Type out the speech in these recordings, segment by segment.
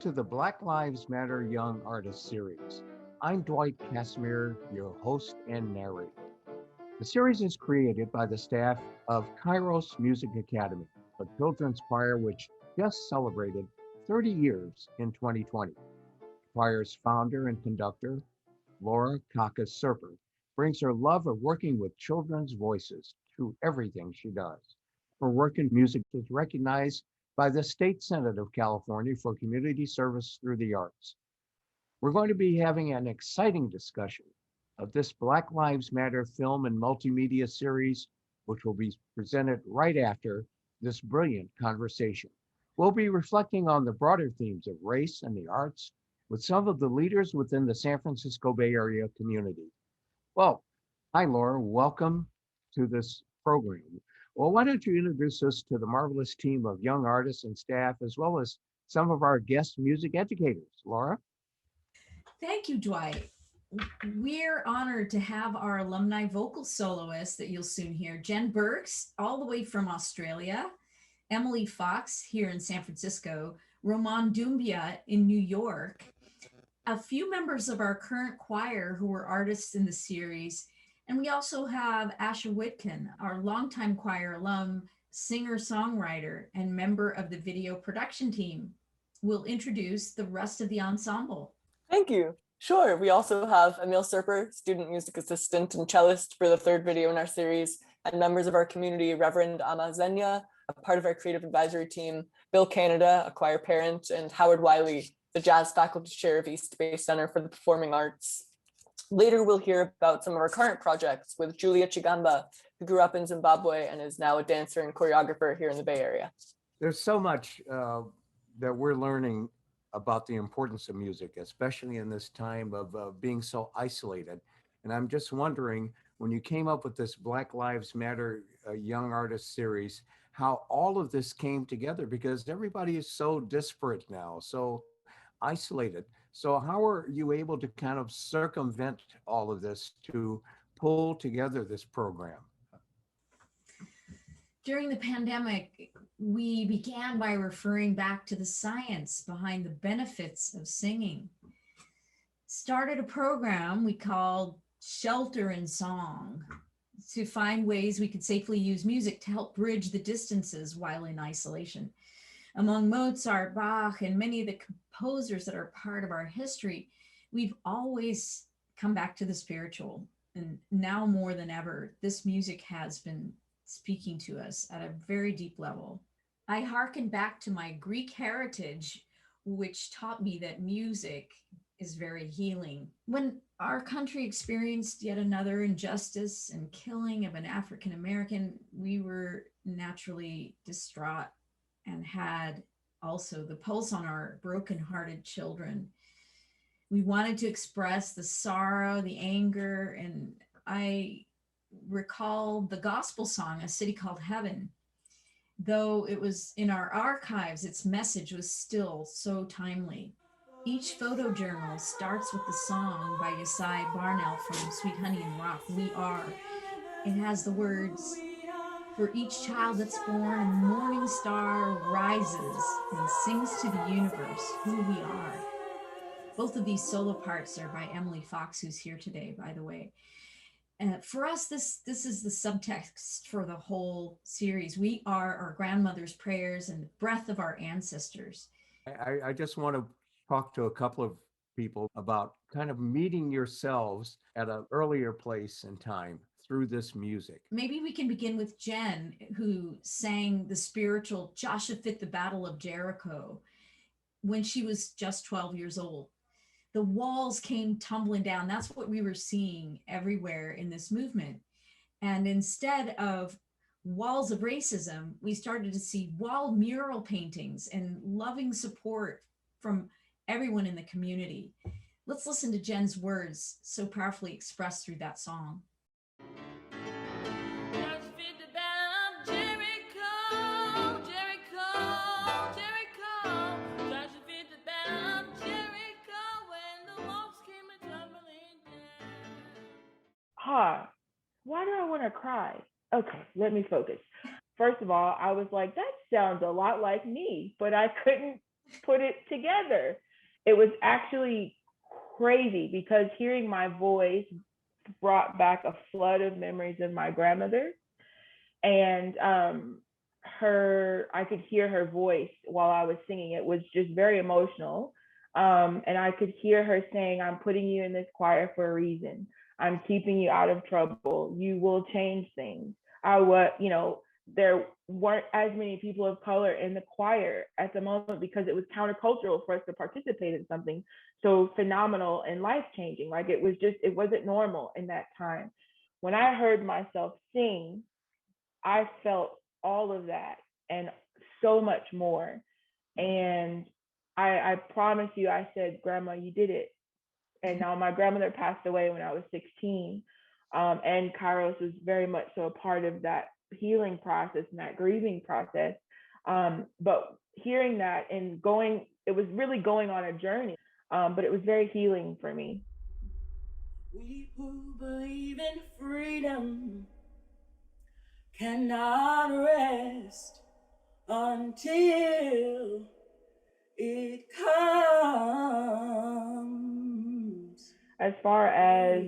to the Black Lives Matter Young Artist Series. I'm Dwight Casimir, your host and narrator. The series is created by the staff of Kairos Music Academy, a children's choir which just celebrated 30 years in 2020. Choir's founder and conductor, Laura Kakas Serper, brings her love of working with children's voices to everything she does. Her work in music is recognized by the State Senate of California for community service through the arts. We're going to be having an exciting discussion of this Black Lives Matter film and multimedia series, which will be presented right after this brilliant conversation. We'll be reflecting on the broader themes of race and the arts with some of the leaders within the San Francisco Bay Area community. Well, hi, Laura. Welcome to this program. Well, why don't you introduce us to the marvelous team of young artists and staff, as well as some of our guest music educators? Laura? Thank you, Dwight. We're honored to have our alumni vocal soloist that you'll soon hear, Jen Burks, all the way from Australia, Emily Fox here in San Francisco, Roman Dumbia in New York, a few members of our current choir who were artists in the series, and we also have Asha Whitkin, our longtime choir alum, singer-songwriter, and member of the video production team. We'll introduce the rest of the ensemble. Thank you. Sure. We also have Emil Serper, student music assistant and cellist for the third video in our series, and members of our community, Reverend Anna Zenya, a part of our creative advisory team, Bill Canada, a choir parent, and Howard Wiley, the jazz faculty chair of East Bay Center for the Performing Arts. Later, we'll hear about some of our current projects with Julia Chigamba, who grew up in Zimbabwe and is now a dancer and choreographer here in the Bay Area. There's so much that we're learning about the importance of music, especially in this time of being so isolated. And I'm just wondering, when you came up with this Black Lives Matter Young Artist series, how all of this came together, because everybody is so disparate now, so isolated. So how are you able to kind of circumvent all of this to pull together this program? During the pandemic, we began by referring back to the science behind the benefits of singing. Started a program we called Shelter in Song to find ways we could safely use music to help bridge the distances while in isolation. Among Mozart, Bach, and many of the composers that are part of our history, we've always come back to the spiritual. And now more than ever, this music has been speaking to us at a very deep level. I hearken back to my Greek heritage, which taught me that music is very healing. When our country experienced yet another injustice and killing of an African American, we were naturally distraught and had also the pulse on our broken-hearted children. We wanted to express the sorrow, the anger, and I recall the gospel song, A City Called Heaven. Though it was in our archives, its message was still so timely. Each photojournal starts with the song by Yesai Barnell from Sweet Honey and Rock, We Are. It has the words, for each child that's born, a morning star rises and sings to the universe who we are. Both of these solo parts are by Emily Fox, who's here today, by the way. For us, this is the subtext for the whole series. We are our grandmother's prayers and the breath of our ancestors. I just want to talk to a couple of people about kind of meeting yourselves at an earlier place and time through this music. Maybe we can begin with Jen, who sang the spiritual Joshua Fit the Battle of Jericho when she was just 12 years old. The walls came tumbling down. That's what we were seeing everywhere in this movement. And instead of walls of racism, we started to see wall mural paintings and loving support from everyone in the community. Let's listen to Jen's words so powerfully expressed through that song. Why do I want to cry? Okay, let me focus. First of all, I was like, that sounds a lot like me, but I couldn't put it together. It was actually crazy because hearing my voice brought back a flood of memories of my grandmother. And I could hear her voice while I was singing. It was just very emotional. And I could hear her saying, I'm putting you in this choir for a reason. I'm keeping you out of trouble. You will change things. There weren't as many people of color in the choir at the moment because it was countercultural for us to participate in something so phenomenal and life changing. Like it wasn't normal in that time. When I heard myself sing, I felt all of that and so much more. And I promise you, I said, Grandma, you did it. And now my grandmother passed away when I was 16. And Kairos was very much so a part of that healing process and that grieving process. But hearing that and it was really going on a journey, but it was very healing for me. We who believe in freedom cannot rest until it comes. As far as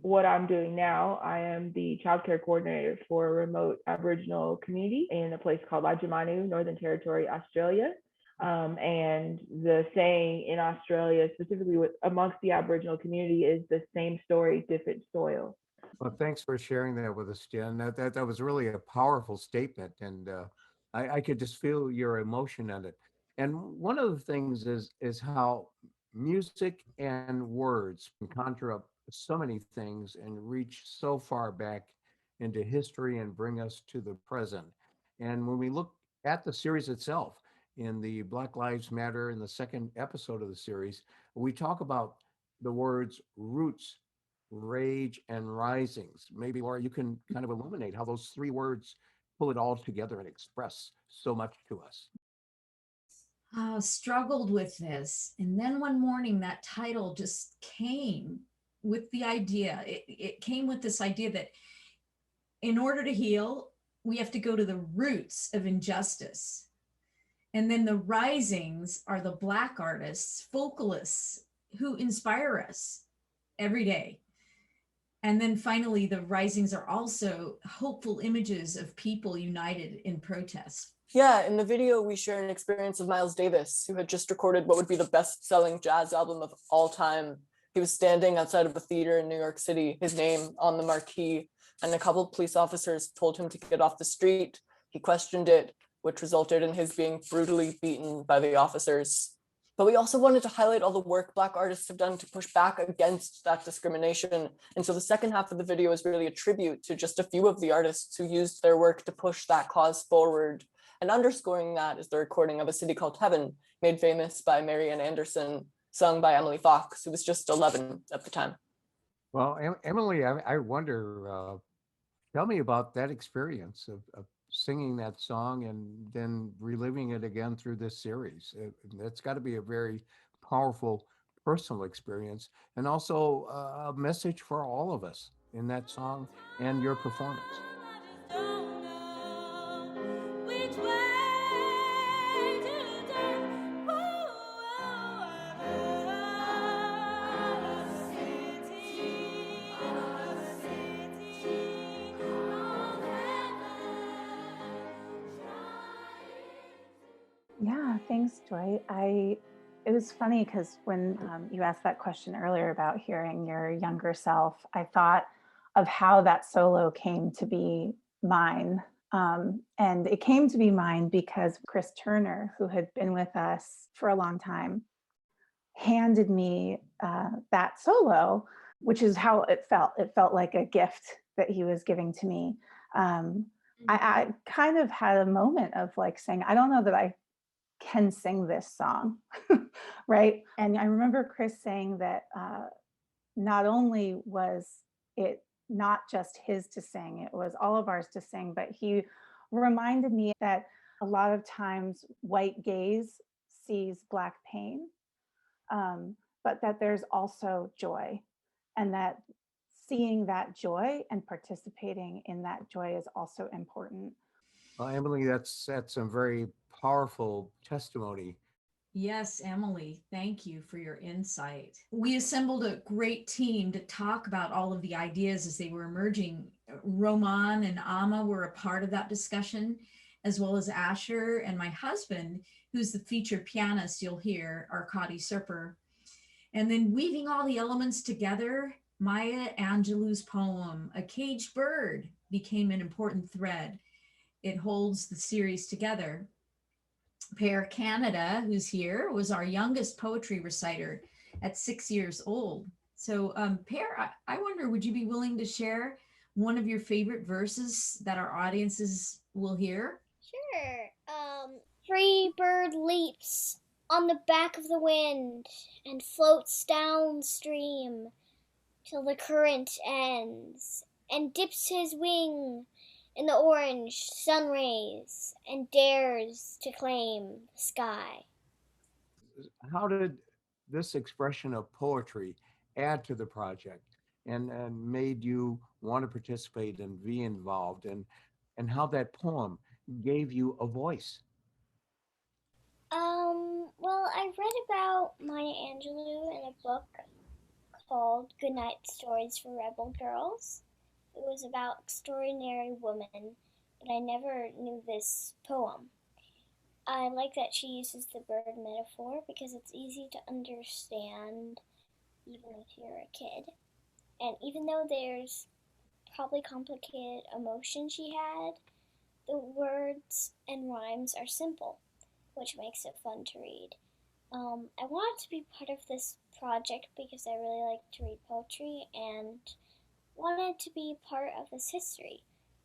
what I'm doing now, I am the child care coordinator for a remote Aboriginal community in a place called Lajimanu, Northern Territory, Australia. And the saying in Australia, specifically amongst the Aboriginal community, is the same story, different soil. Well, thanks for sharing that with us, Jen. That was really a powerful statement, and I could just feel your emotion in it. And one of the things is how music and words can conjure up so many things and reach so far back into history and bring us to the present. And when we look at the series itself, in the Black Lives Matter, in the second episode of the series, we talk about the words roots, rage, and risings. Maybe, Laura, you can kind of illuminate how those three words pull it all together and express so much to us. Struggled with this. And then one morning, that title just came with the idea. It came with this idea that in order to heal, we have to go to the roots of injustice. And then the risings are the Black artists, vocalists who inspire us every day. And then finally, the risings are also hopeful images of people united in protest. Yeah, in the video, we share an experience of Miles Davis, who had just recorded what would be the best-selling jazz album of all time. He was standing outside of a theater in New York City, his name on the marquee, and a couple of police officers told him to get off the street. He questioned it, which resulted in his being brutally beaten by the officers. But we also wanted to highlight all the work Black artists have done to push back against that discrimination. And so the second half of the video is really a tribute to just a few of the artists who used their work to push that cause forward. And underscoring that is the recording of A City Called Heaven, made famous by Marian Anderson, sung by Emily Fox, who was just 11 at the time. Well, Emily, I wonder, tell me about that experience of singing that song and then reliving it again through this series. That's got to be a very powerful personal experience, and also a message for all of us in that song and your performance. Yeah, thanks, Dwight. It was funny because when you asked that question earlier about hearing your younger self, I thought of how that solo came to be mine. And it came to be mine because Chris Turner, who had been with us for a long time, handed me that solo, which is how it felt. It felt like a gift that he was giving to me. I kind of had a moment of like saying, I don't know that I can sing this song, right? And I remember Chris saying that not only was it not just his to sing, it was all of ours to sing, but he reminded me that a lot of times white gaze sees Black pain, but that there's also joy, and that seeing that joy and participating in that joy is also important. Well, Emily, that's some very powerful testimony Yes, Emily, thank you for your insight. We assembled a great team to talk about all of the ideas as they were emerging. Roman and Amma were a part of that discussion, as well as Asher and my husband, who's the featured pianist you'll hear, Arkady Serper. And then weaving all the elements together, Maya Angelou's poem, A Caged Bird, became an important thread. It holds the series together. Pear Canada, who's here, was our youngest poetry reciter at 6 years old. So, Pear, I wonder, would you be willing to share one of your favorite verses that our audiences will hear? Sure. Free bird leaps on the back of the wind and floats downstream till the current ends and dips his wing in the orange sun rays and dares to claim the sky. How did this expression of poetry add to the project and made you want to participate and be involved and how that poem gave you a voice? Well, I read about Maya Angelou in a book called Goodnight Stories for Rebel Girls. It was about extraordinary women, but I never knew this poem. I like that she uses the bird metaphor because it's easy to understand even if you're a kid. And even though there's probably complicated emotion she had, the words and rhymes are simple, which makes it fun to read. I wanted to be part of this project because I really like to read poetry and wanted to be part of this history,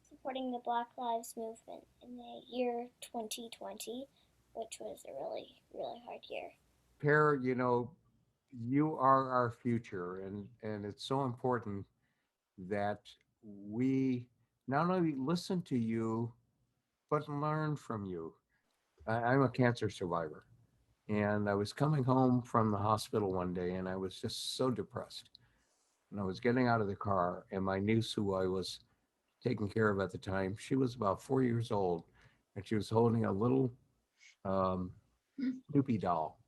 supporting the Black Lives Movement in the year 2020, which was a really, really hard year. Pear, you are our future, and it's so important that we not only listen to you but learn from you. I'm a cancer survivor, and I was coming home from the hospital one day, and I was just so depressed. And I was getting out of the car, and my niece, who I was taking care of at the time, she was about 4 years old, and she was holding a little um, Snoopy doll,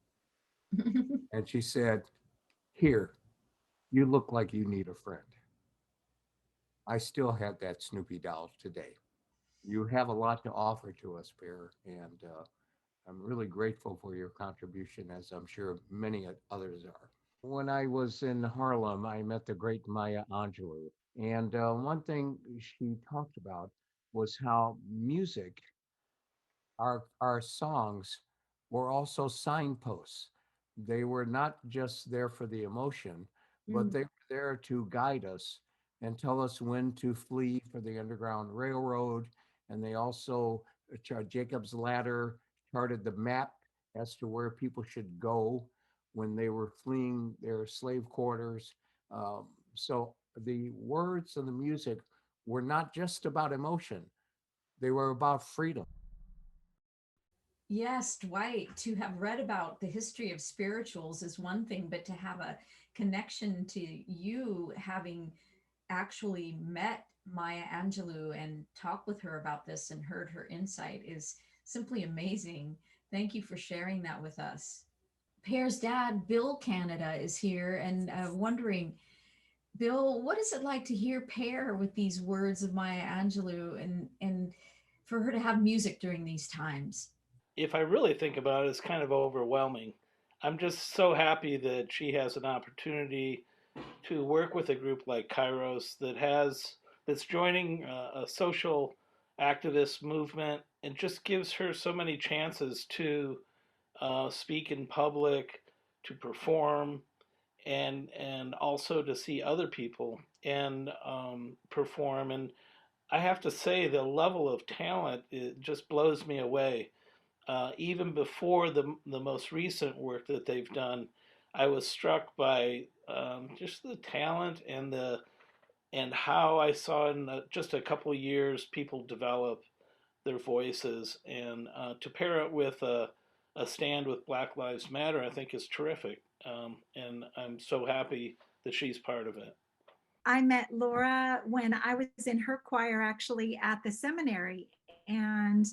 and she said, "Here, you look like you need a friend." I still have that Snoopy doll today. You have a lot to offer to us, Bear, and I'm really grateful for your contribution, as I'm sure many others are. When I was in Harlem, I met the great Maya Angelou, and one thing she talked about was how music, our songs, were also signposts. They were not just there for the emotion, but Mm. they were there to guide us and tell us when to flee for the Underground Railroad. And they also, Jacob's Ladder charted the map as to where people should go when they were fleeing their slave quarters. So the words and the music were not just about emotion, they were about freedom. Yes, Dwight, to have read about the history of spirituals is one thing, but to have a connection to you having actually met Maya Angelou and talked with her about this and heard her insight is simply amazing. Thank you for sharing that with us. Pear's dad, Bill Canada, is here and wondering, Bill, what is it like to hear Pear with these words of Maya Angelou and for her to have music during these times? If I really think about it, it's kind of overwhelming. I'm just so happy that she has an opportunity to work with a group like Kairos that's joining a social activist movement and just gives her so many chances to speak in public, to perform, and also to see other people and perform. And I have to say, the level of talent, it just blows me away. Even before the most recent work that they've done, I was struck by just the talent and how I saw in just a couple of years people develop their voices, and to pair it with a stand with Black Lives Matter, I think is terrific. And I'm so happy that she's part of it. I met Laura when I was in her choir actually at the seminary, and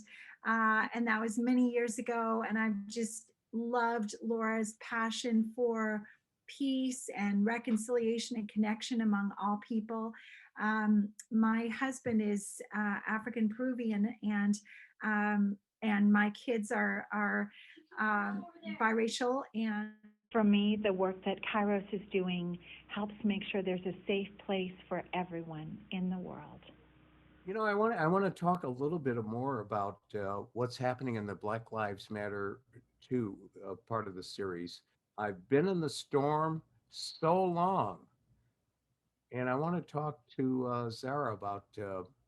that was many years ago. And I've just loved Laura's passion for peace and reconciliation and connection among all people. My husband is African Peruvian, and my kids are biracial. And for me, the work that Kairos is doing helps make sure there's a safe place for everyone in the world. You know, I want to talk a little bit more about what's happening in the Black Lives Matter 2 part of the series. I've been in the storm so long, and I want to talk to Zara about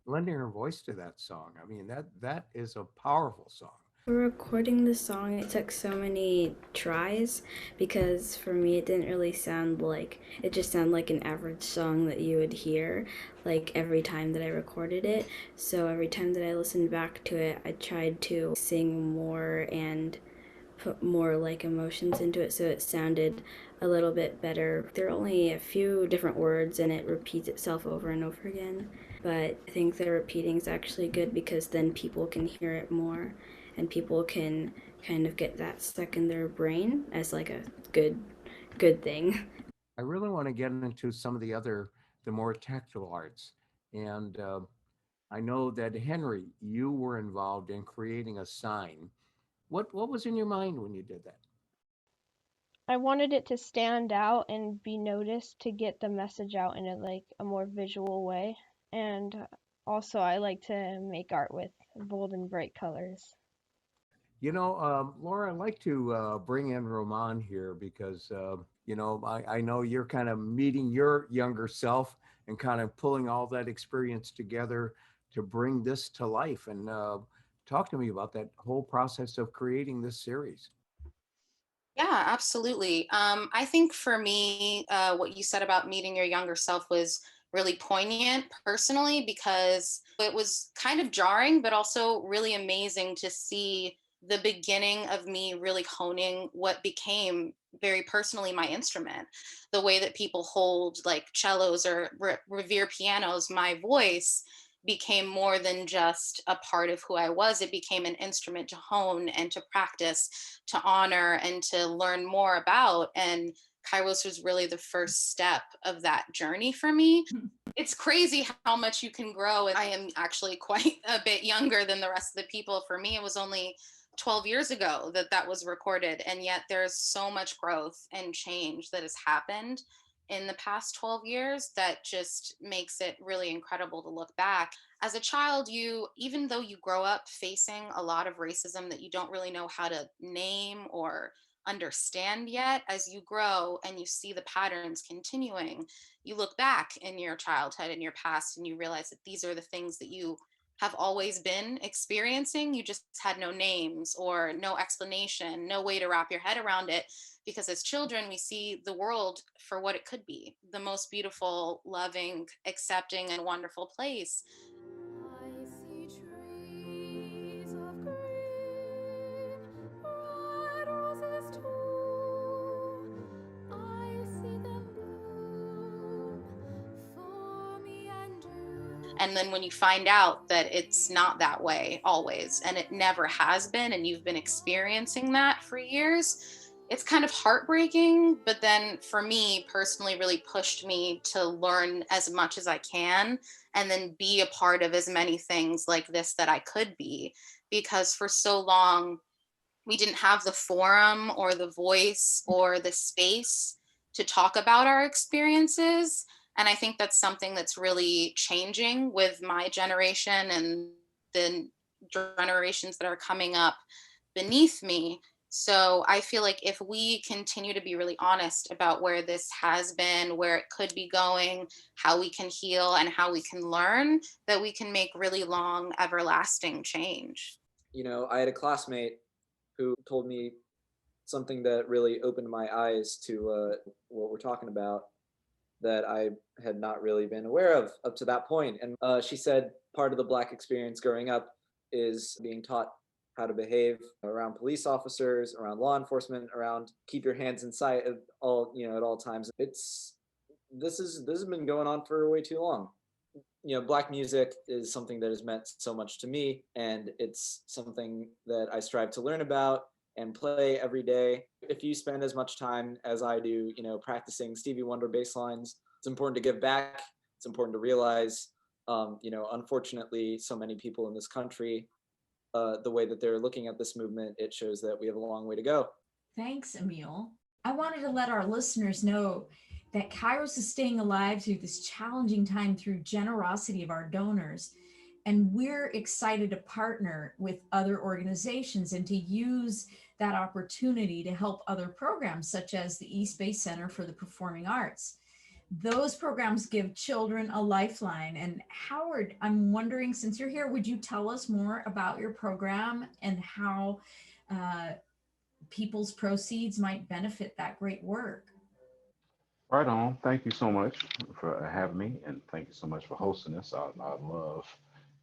lending her voice to that song. I mean, that is a powerful song. For recording the song, it took so many tries because for me, it didn't really sound like, it just sounded like an average song that you would hear like every time that I recorded it. So every time that I listened back to it, I tried to sing more and put more like emotions into it so it sounded a little bit better. There are only a few different words and it repeats itself over and over again. But I think the repeating is actually good because then people can hear it more and people can kind of get that stuck in their brain as like a good thing. I really want to get into some of the more tactile arts. And I know that Henry, you were involved in creating a sign. What was in your mind when you did that? I wanted it to stand out and be noticed to get the message out in a more visual way. And also I like to make art with bold and bright colors. You know, Laura, I'd like to bring in Roman here because, you know, I know you're kind of meeting your younger self and kind of pulling all that experience together to bring this to life. And talk to me about that whole process of creating this series. Yeah, absolutely. I think for me, what you said about meeting your younger self was really poignant personally because it was kind of jarring, but also really amazing to see the beginning of me really honing what became very personally my instrument. The way that people hold like cellos or revere pianos, my voice became more than just a part of who I was. It became an instrument to hone and to practice, to honor, and to learn more about. And Kairos was really the first step of that journey for me. It's crazy how much you can grow. I am actually quite a bit younger than the rest of the people. For me, it was only 12 years ago that was recorded. And yet there's so much growth and change that has happened in the past 12 years that just makes it really incredible to look back. As a child, even though you grow up facing a lot of racism that you don't really know how to name or understand yet, as you grow and you see the patterns continuing, you look back in your childhood and your past and you realize that these are the things that you have always been experiencing. You just had no names or no explanation, no way to wrap your head around it. Because as children, we see the world for what it could be, the most beautiful, loving, accepting, and wonderful place. I see trees of green, red roses too. I see them bloom for me and you. And then when you find out that it's not that way always, and it never has been, and you've been experiencing that for years, it's kind of heartbreaking. But then for me personally, really pushed me to learn as much as I can and then be a part of as many things like this that I could be. Because for so long, we didn't have the forum or the voice or the space to talk about our experiences. And I think that's something that's really changing with my generation and the generations that are coming up beneath me. So I feel like if we continue to be really honest about where this has been, where it could be going, how we can heal and how we can learn, that we can make really long, everlasting change. You know, I had a classmate who told me something that really opened my eyes to what we're talking about that I had not really been aware of up to that point. And she said part of the Black experience growing up is being taught how to behave around police officers, around law enforcement, around keep your hands in sight at all times. This has been going on for way too long. You know, Black music is something that has meant so much to me, and it's something that I strive to learn about and play every day. If you spend as much time as I do, practicing Stevie Wonder bass lines, it's important to give back. It's important to realize, unfortunately, so many people in this country, the way that they're looking at this movement, it shows that we have a long way to go. Thanks, Emil. I wanted to let our listeners know that Kairos is staying alive through this challenging time through generosity of our donors. And we're excited to partner with other organizations and to use that opportunity to help other programs, such as the East Bay Center for the Performing Arts. Those programs give children a lifeline. And Howard, I'm wondering, since you're here, would you tell us more about your program and how people's proceeds might benefit that great work? Right on. Thank you so much for having me, and thank you so much for hosting this. I love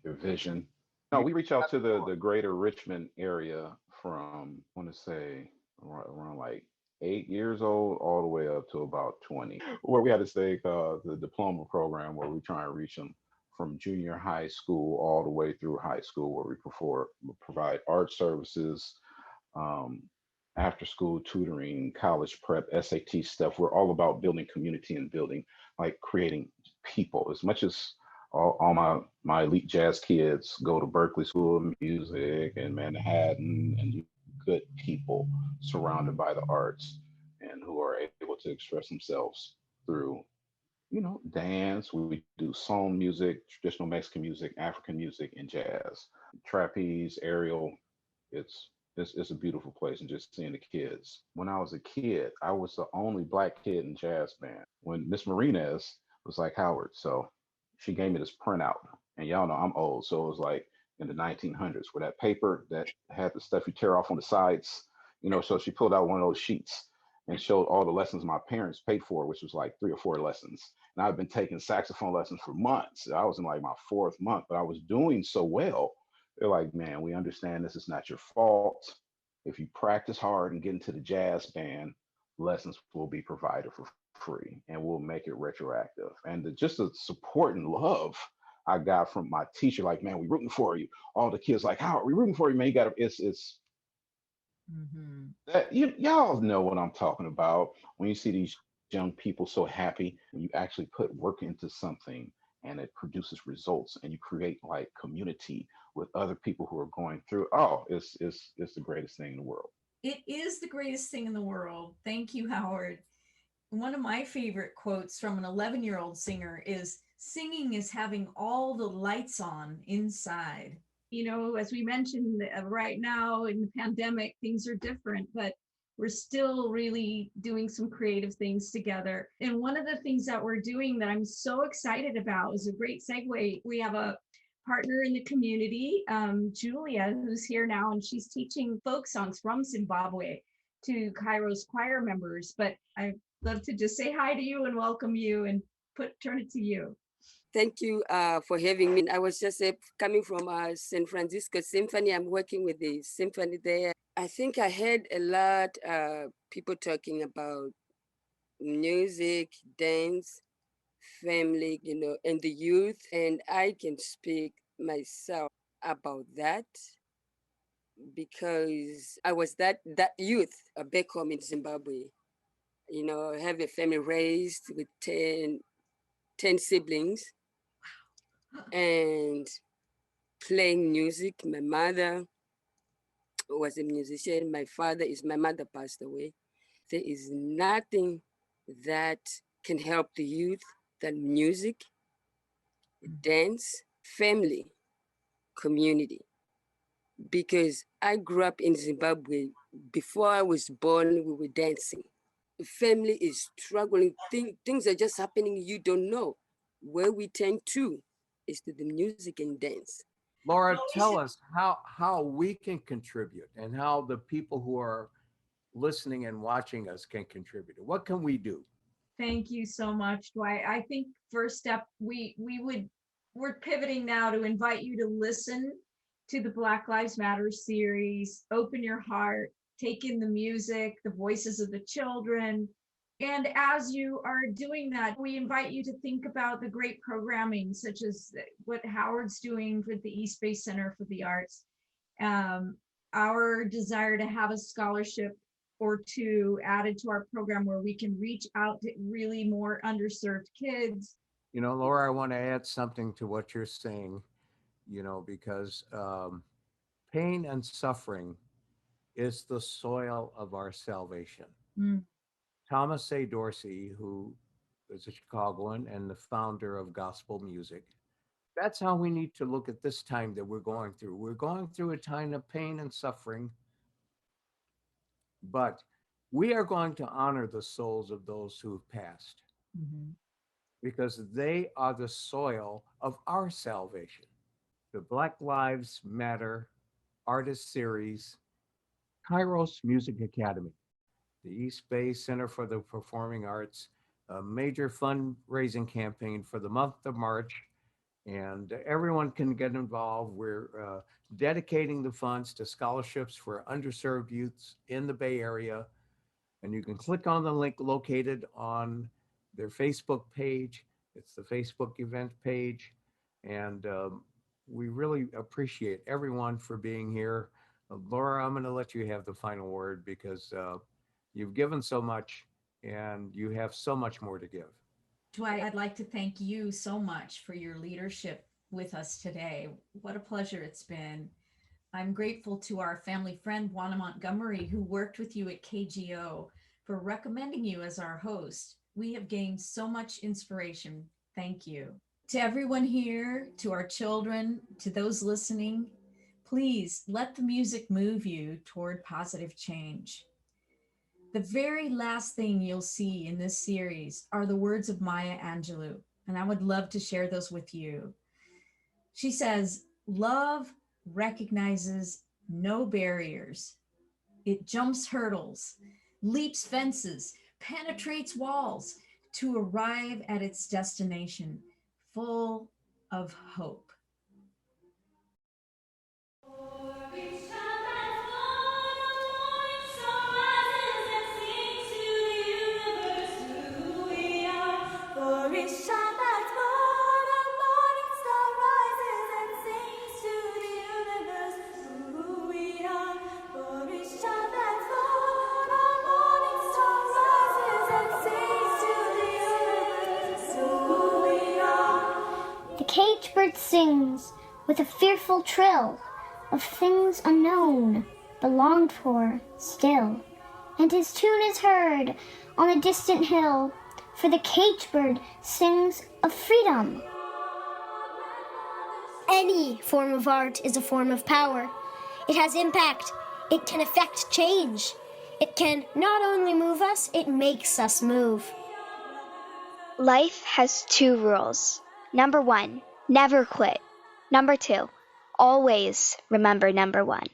your vision. No, we reach out to the greater Richmond area from, I want to say, around like 8 years old all the way up to about 20, where we had this thing, the diploma program, where we try and reach them from junior high school all the way through high school, where we provide art services, um, after school tutoring, college prep, SAT stuff. We're all about building community and building, like creating people. As much as all my elite jazz kids go to Berkeley School of Music and Manhattan, and good people surrounded by the arts and who are able to express themselves through, dance. We do song music, traditional Mexican music, African music, and jazz, trapeze, aerial. It's a beautiful place, and just seeing the kids. When I was a kid, I was the only black kid in jazz band. When Miss Marinez was like, Howard, so she gave me this printout, and y'all know I'm old, so it was like in the 1900s, where that paper that had the stuff you tear off on the sides, so she pulled out one of those sheets and showed all the lessons my parents paid for, which was like 3 or 4 lessons. And I've been taking saxophone lessons for months. I was in like my 4th month, but I was doing so well. They're like, man, we understand this is not your fault. If you practice hard and get into the jazz band, lessons will be provided for free, and we'll make it retroactive. And just the support and love I got from my teacher, like, man, we rooting for you. All the kids like, how are we rooting for you, man? You got to, it's that y'all know what I'm talking about when you see these young people so happy when you actually put work into something and it produces results, and you create like community with other people who are going through. Oh, it's the greatest thing in the world. It is the greatest thing in the world. Thank you, Howard. One of my favorite quotes from an 11-year-old singer is, singing is having all the lights on inside. As we mentioned, right now in the pandemic, things are different, but we're still really doing some creative things together. And one of the things that we're doing that I'm so excited about is a great segue. We have a partner in the community, Julia, who's here now, and she's teaching folk songs from Zimbabwe to Kairos choir members. But I'd love to just say hi to you and welcome you and turn it to you. Thank you for having me. I was just coming from San Francisco Symphony. I'm working with the symphony there. I think I heard a lot people talking about music, dance, family, and the youth. And I can speak myself about that because I was that youth back home in Zimbabwe. I have a family raised with 10 siblings and playing music. My mother was a musician. My mother passed away. There is nothing that can help the youth than music, dance, family, community. Because I grew up in Zimbabwe. Before I was born, we were dancing. The family is struggling. Things are just happening. You don't know. Where we turn to is to the music and dance. Laura, tell us how we can contribute and how the people who are listening and watching us can contribute. What can we do? Thank you so much, Dwight. I think first step, we're pivoting now to invite you to listen to the Black Lives Matter series, open your heart, take in the music, the voices of the children. And as you are doing that, we invite you to think about the great programming, such as what Howard's doing with the East Bay Center for the Arts. our desire to have a scholarship or two added to our program where we can reach out to really more underserved kids. You know, Laura, I want to add something to what you're saying, you know, because pain and suffering is the soil of our salvation. Mm. Thomas A. Dorsey, who is a Chicagoan and the founder of gospel music, that's how we need to look at this time that we're going through. We're going through a time of pain and suffering, but we are going to honor the souls of those who have passed Mhm. because they are the soil of our salvation. The Black Lives Matter Artist Series, Kairos Music Academy, the East Bay Center for the Performing Arts, a major fundraising campaign for the month of March, and everyone can get involved. We're dedicating the funds to scholarships for underserved youths in the Bay Area. And you can click on the link located on their Facebook page. It's the Facebook event page. And we really appreciate everyone for being here. Laura, I'm going to let you have the final word because you've given so much and you have so much more to give. Dwight, I'd like to thank you so much for your leadership with us today. What a pleasure it's been. I'm grateful to our family friend, Juana Montgomery, who worked with you at KGO, for recommending you as our host. We have gained so much inspiration. Thank you. To everyone here, to our children, to those listening, please let the music move you toward positive change. The very last thing you'll see in this series are the words of Maya Angelou, and I would love to share those with you. She says, "Love recognizes no barriers. It jumps hurdles, leaps fences, penetrates walls to arrive at its destination, full of hope." For each child that's born, a morning star rises and sings to the universe who we are. For each child that's born, a morning star rises and sings to the universe who we are. The caged bird sings with a fearful trill of things unknown, but longed for still. And his tune is heard on a distant hill, for the caged bird sings of freedom. Any form of art is a form of power. It has impact. It can affect change. It can not only move us, it makes us move. Life has two rules. Number 1, never quit. Number 2, always remember number 1.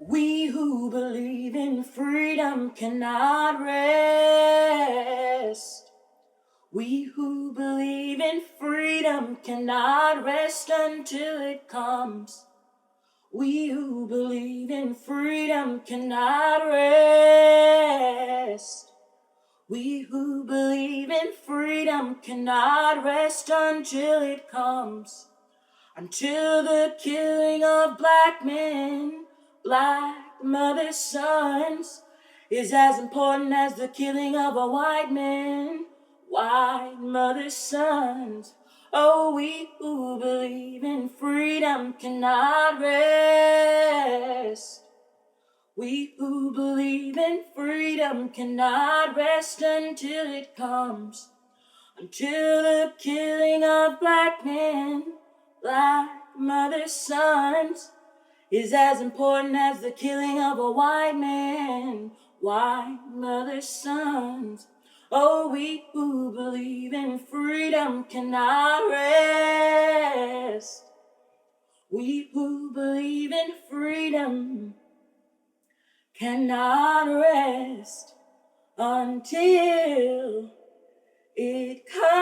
We who believe in freedom cannot rest. We who believe in freedom cannot rest until it comes. We who believe in freedom cannot rest. We who believe in freedom cannot rest until it comes. Until the killing of black men, black mothers' sons, is as important as the killing of a white man, white mothers' sons. Oh, we who believe in freedom cannot rest. We who believe in freedom cannot rest until it comes. Until the killing of black men, black mothers' sons, is as important as the killing of a white man, white mothers' sons. Oh, we who believe in freedom cannot rest. We who believe in freedom cannot rest until it comes.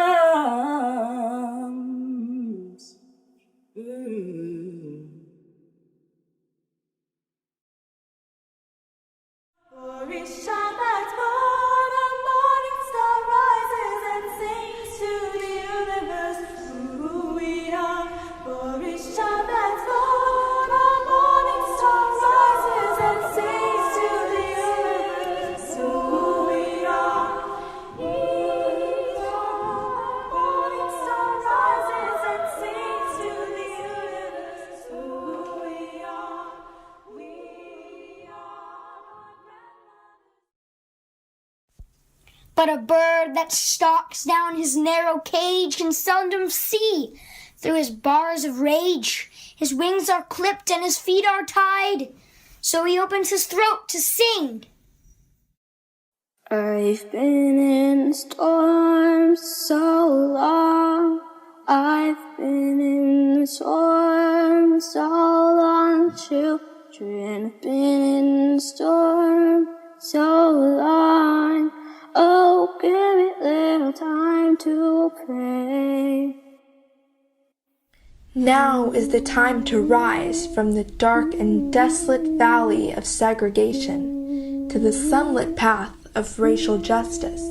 For each child that's born, a morning star rises and sings to the universe who we are. For each child that's born, a morning star rises and sings to the universe who we are. Each morning star rises and sings to the universe who we are. We But a bird that stalks down his narrow cage can seldom see through his bars of rage. His wings are clipped and his feet are tied, so he opens his throat to sing. I've been in storms so long. I've been in storms so long. Children have been in storm so long. Oh, give it little time to pray. Now is the time to rise from the dark and desolate valley of segregation to the sunlit path of racial justice.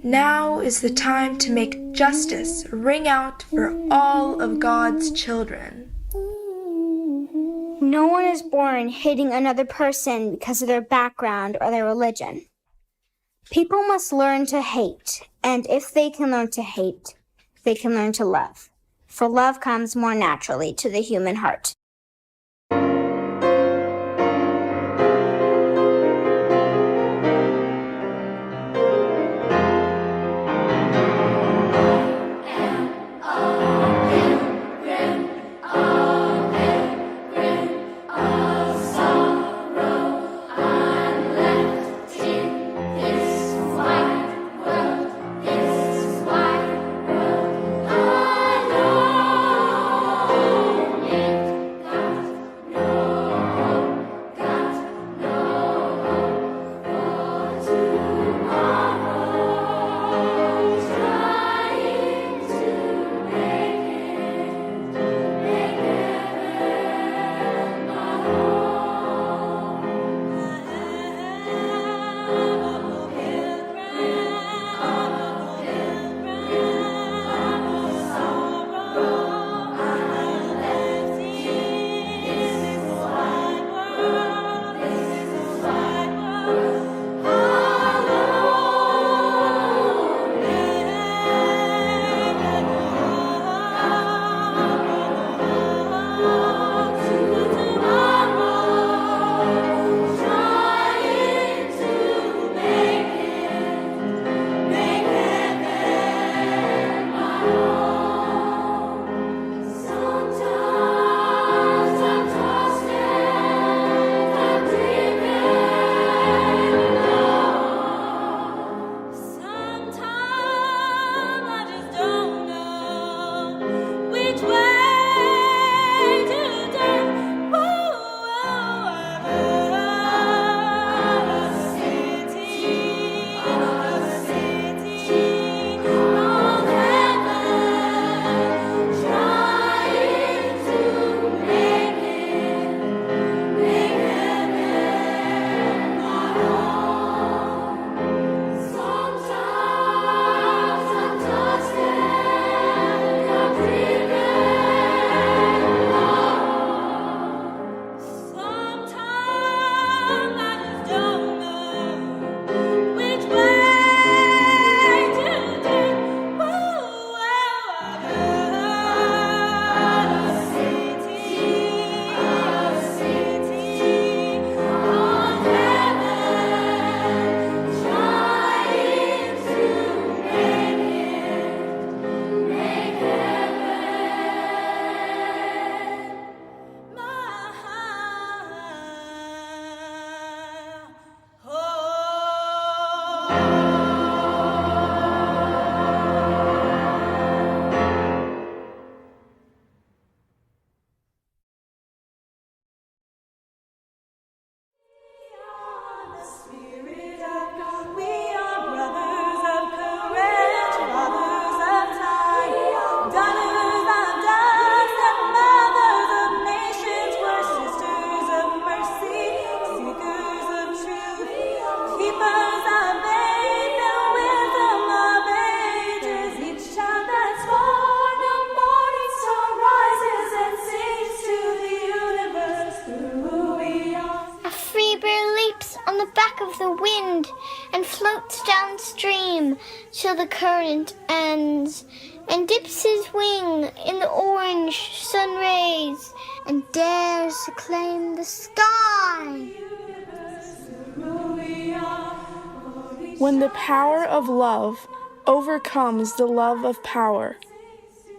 Now is the time to make justice ring out for all of God's children. No one is born hating another person because of their background or their religion. People must learn to hate, and if they can learn to hate, they can learn to love. For love comes more naturally to the human heart. till the current ends, and dips his wing in the orange sun rays, and dares to claim the sky. When the power of love overcomes the love of power,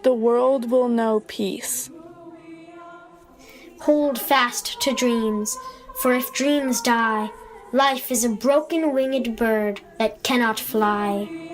the world will know peace. Hold fast to dreams, for if dreams die, life is a broken winged bird that cannot fly.